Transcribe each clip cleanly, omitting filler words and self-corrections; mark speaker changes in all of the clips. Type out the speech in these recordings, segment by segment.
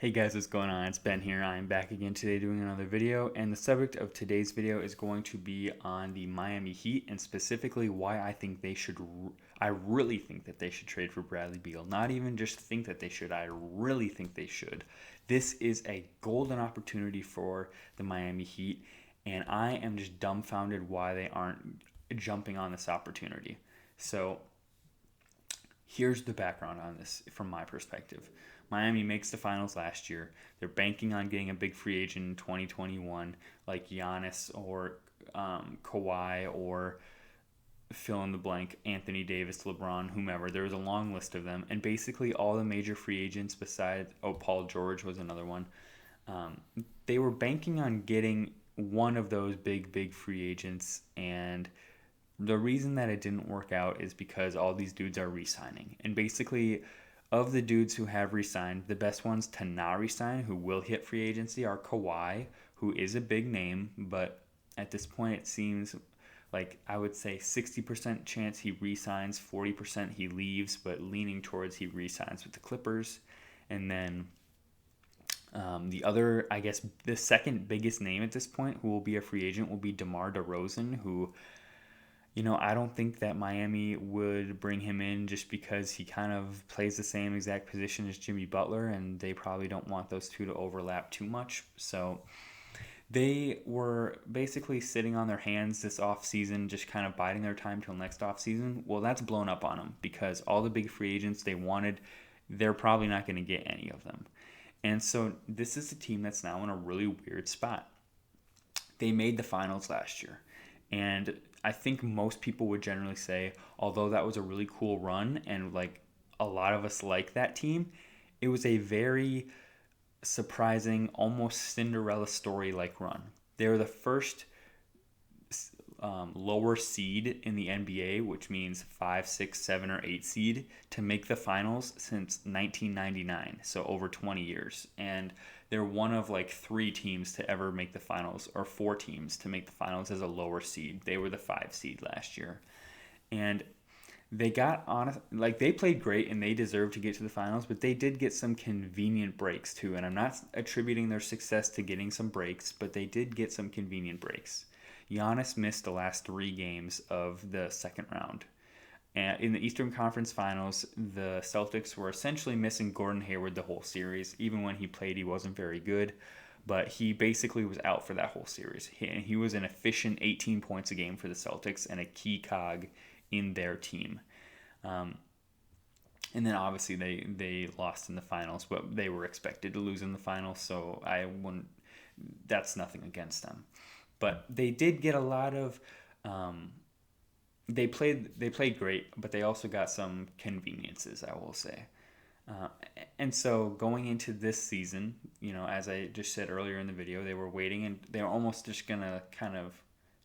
Speaker 1: Hey guys, what's going on? It's Ben here. I'm back again today doing another video, and the subject of today's video is going to be on the Miami Heat and specifically why I think they should. I really think that they should trade for Bradley Beal. Not even just think that they should, I really think they should. This is a golden opportunity for the Miami Heat, and I am just dumbfounded why they aren't jumping on this opportunity. So, here's the background on this from my perspective. Miami makes the finals last year. They're banking on getting a big free agent in 2021, like Giannis or Kawhi or fill in the blank, Anthony Davis, LeBron, whomever. There was a long list of them. And basically, all the major free agents, besides, Paul George was another one, they were banking on getting one of those big free agents. And the reason that it didn't work out is because all these dudes are re-signing. And basically, of the dudes who have re-signed, the best ones to not re-sign, who will hit free agency, are Kawhi, who is a big name, but at this point it seems like I would say 60% chance he re-signs, 40% he leaves, but leaning towards he re-signs with the Clippers. And then the other, I guess, the second biggest name at this point who will be a free agent will be DeMar DeRozan, who I don't think that Miami would bring him in just because he kind of plays the same exact position as Jimmy Butler, and they probably don't want those two to overlap too much. So they were basically sitting on their hands this offseason, just kind of biding their time till next offseason. Well, that's blown up on them because all the big free agents they wanted, they're probably not going to get any of them. And so this is a team that's now in a really weird spot. They made the finals last year. And I think most people would generally say, although that was a really cool run and like a lot of us like that team, it was a very surprising, almost Cinderella story like run. They were the first lower seed in the NBA, which means 5, 6, 7, or 8 seed, to make the finals since 1999, so over 20 years. And they're one of like 3 teams to ever make the finals, or 4 teams to make the finals as a lower seed. They were the 5 seed last year. And they got on, like they played great and they deserved to get to the finals, but they did get some convenient breaks too. And I'm not attributing their success to getting some breaks, but they did get some convenient breaks. Giannis missed the last 3 games of the second round. And in the Eastern Conference Finals, the Celtics were essentially missing Gordon Hayward the whole series. Even when he played, he wasn't very good. But he basically was out for that whole series. He was an efficient 18 points a game for the Celtics and a key cog in their team. And then obviously they lost in the finals, but they were expected to lose in the finals, so I wouldn't. That's nothing against them. But they did get a lot of. They played great, but they also got some conveniences, I will say. Uh, and so going into this season, as I just said earlier in the video, they were waiting and they were almost just gonna kind of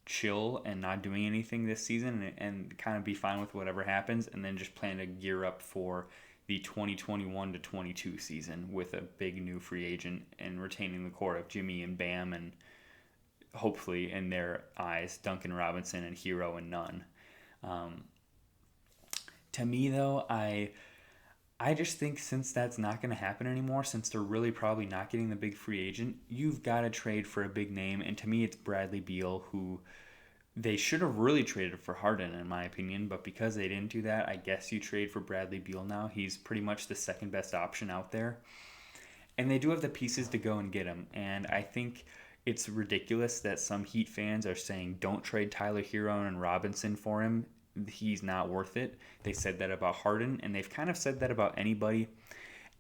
Speaker 1: chill and not doing anything this season and kind of be fine with whatever happens, and then just plan to gear up for the 2021 to 22 season with a big new free agent and retaining the core of Jimmy and Bam and hopefully in their eyes Duncan Robinson and Hero and Nunn. To me though, I just think since that's not going to happen anymore, since they're really probably not getting the big free agent, you've got to trade for a big name. And to me, it's Bradley Beal, who they should have really traded for Harden, in my opinion. But because they didn't do that, I guess you trade for Bradley Beal now. He's pretty much the second best option out there. And they do have the pieces to go and get him. And I think it's ridiculous that some Heat fans are saying don't trade Tyler Hero and Robinson for him. He's not worth it. They said that about Harden, and they've kind of said that about anybody.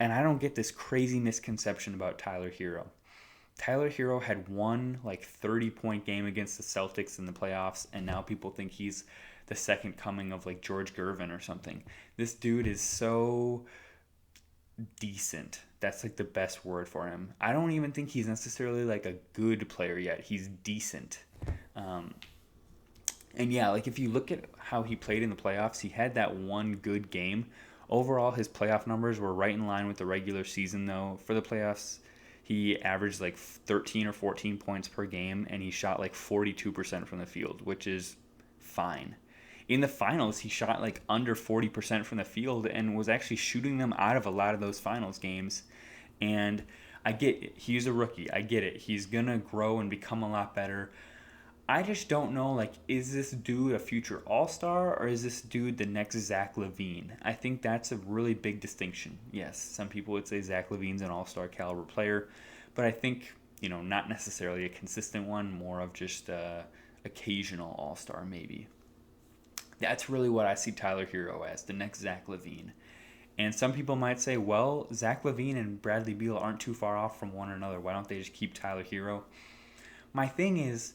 Speaker 1: And I don't get this crazy misconception about Tyler Hero. Tyler Hero had one like 30-point game against the Celtics in the playoffs, and now people think he's the second coming of like George Gervin or something. This dude is so decent. That's like the best word for him. I don't even think he's necessarily like a good player yet. He's decent. And yeah, like if you look at how he played in the playoffs, he had that one good game. Overall, his playoff numbers were right in line with the regular season, though. For the playoffs, he averaged like 13 or 14 points per game, and he shot like 42% from the field, which is fine. In the finals, he shot like under 40% from the field and was actually shooting them out of a lot of those finals games. And I get it. He's a rookie. I get it. He's going to grow and become a lot better. I just don't know, like, is this dude a future all-star or is this dude the next Zach LaVine? I think that's a really big distinction. Yes, some people would say Zach LaVine's an all-star caliber player, but I think, not necessarily a consistent one, more of just a occasional all-star maybe. That's really what I see Tyler Hero as, the next Zach LaVine. And some people might say, well, Zach LaVine and Bradley Beal aren't too far off from one another. Why don't they just keep Tyler Hero? My thing is,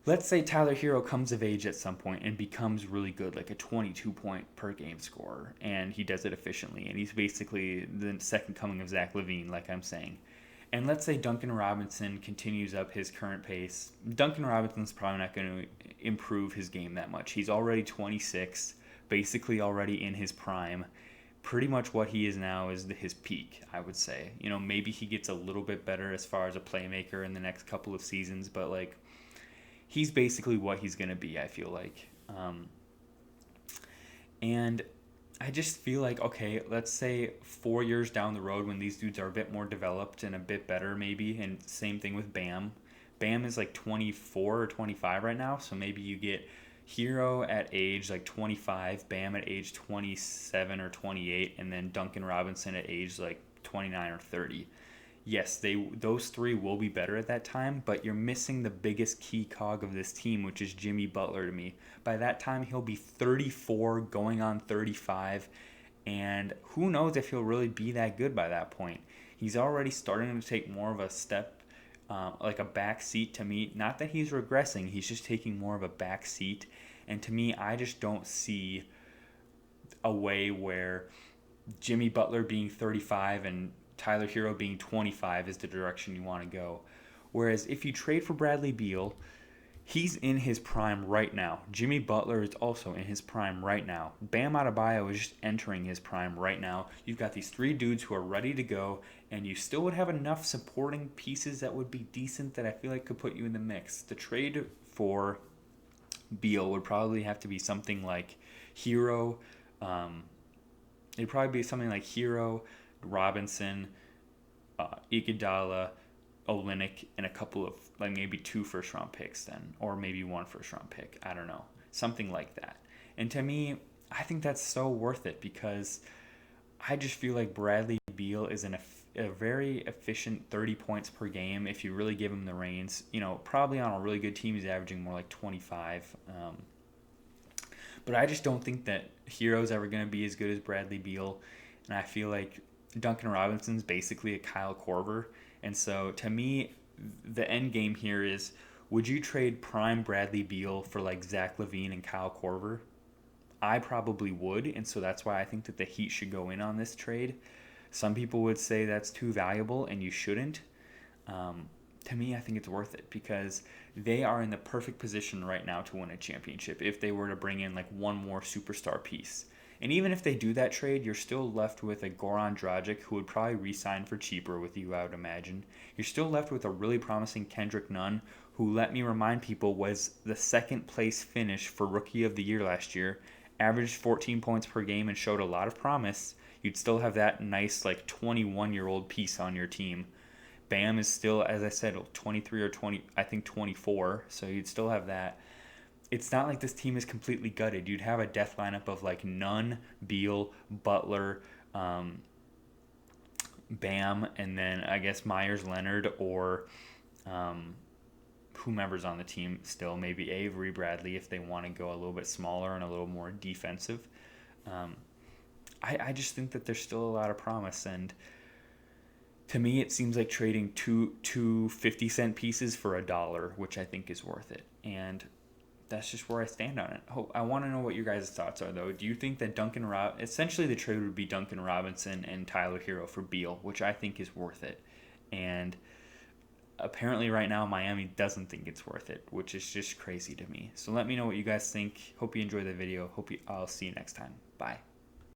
Speaker 1: let's say Tyler Hero comes of age at some point and becomes really good, like a 22-point per game scorer, and he does it efficiently, and he's basically the second coming of Zach LaVine, like I'm saying. And let's say Duncan Robinson continues up his current pace. Duncan Robinson's probably not going to improve his game that much. He's already 26, basically already in his prime. Pretty much what he is now is his peak, I would say. Maybe he gets a little bit better as far as a playmaker in the next couple of seasons, but like, he's basically what he's going to be, I feel like. And I just feel like, okay, let's say 4 years down the road when these dudes are a bit more developed and a bit better maybe, and same thing with Bam. Bam is like 24 or 25 right now, so maybe you get Hero at age like 25, Bam at age 27 or 28, and then Duncan Robinson at age like 29 or 30. Yes, those three will be better at that time, but you're missing the biggest key cog of this team, which is Jimmy Butler to me. By that time, he'll be 34, going on 35, and who knows if he'll really be that good by that point. He's already starting to take more of a step, like a back seat to me. Not that he's regressing, he's just taking more of a back seat, and to me, I just don't see a way where Jimmy Butler being 35 and Tyler Hero being 25 is the direction you want to go. Whereas if you trade for Bradley Beal, he's in his prime right now. Jimmy Butler is also in his prime right now. Bam Adebayo is just entering his prime right now. You've got these three dudes who are ready to go, and you still would have enough supporting pieces that would be decent that I feel like could put you in the mix. The trade for Beal would probably have to be something like Hero. It'd probably be something like Hero, Robinson, Iguodala, Olynyk, and a couple of, like, maybe 2 first-round picks then, or maybe 1 first-round pick. I don't know. Something like that. And to me, I think that's so worth it because I just feel like Bradley Beal is a very efficient 30 points per game if you really give him the reins. Probably on a really good team, he's averaging more like 25. But I just don't think that Hero's ever going to be as good as Bradley Beal. And I feel like Duncan Robinson's basically a Kyle Korver. And so to me, the end game here is, would you trade prime Bradley Beal for like Zach LaVine and Kyle Korver? I probably would. And so that's why I think that the Heat should go in on this trade. Some people would say that's too valuable and you shouldn't. To me, I think it's worth it because they are in the perfect position right now to win a championship if they were to bring in like one more superstar piece. And even if they do that trade, you're still left with a Goran Dragic who would probably re-sign for cheaper with you, I would imagine. You're still left with a really promising Kendrick Nunn, who, let me remind people, was the second place finish for Rookie of the Year last year, averaged 14 points per game and showed a lot of promise. You'd still have that nice like 21-year-old piece on your team. Bam is still, as I said, 23 or 20, I think 24, so you'd still have that. It's not like this team is completely gutted. You'd have a death lineup of like Nunn, Beal, Butler, Bam, and then I guess Myers Leonard or whomever's on the team still, maybe Avery Bradley if they want to go a little bit smaller and a little more defensive. I just think that there's still a lot of promise, and to me it seems like trading two 50-cent pieces for $1, which I think is worth it. And that's just where I stand on it. I want to know what your guys' thoughts are, though. Do you think that essentially the trade would be Duncan Robinson and Tyler Hero for Beal, which I think is worth it. And apparently right now Miami doesn't think it's worth it, which is just crazy to me. So let me know what you guys think. Hope you enjoyed the video. I'll see you next time. Bye.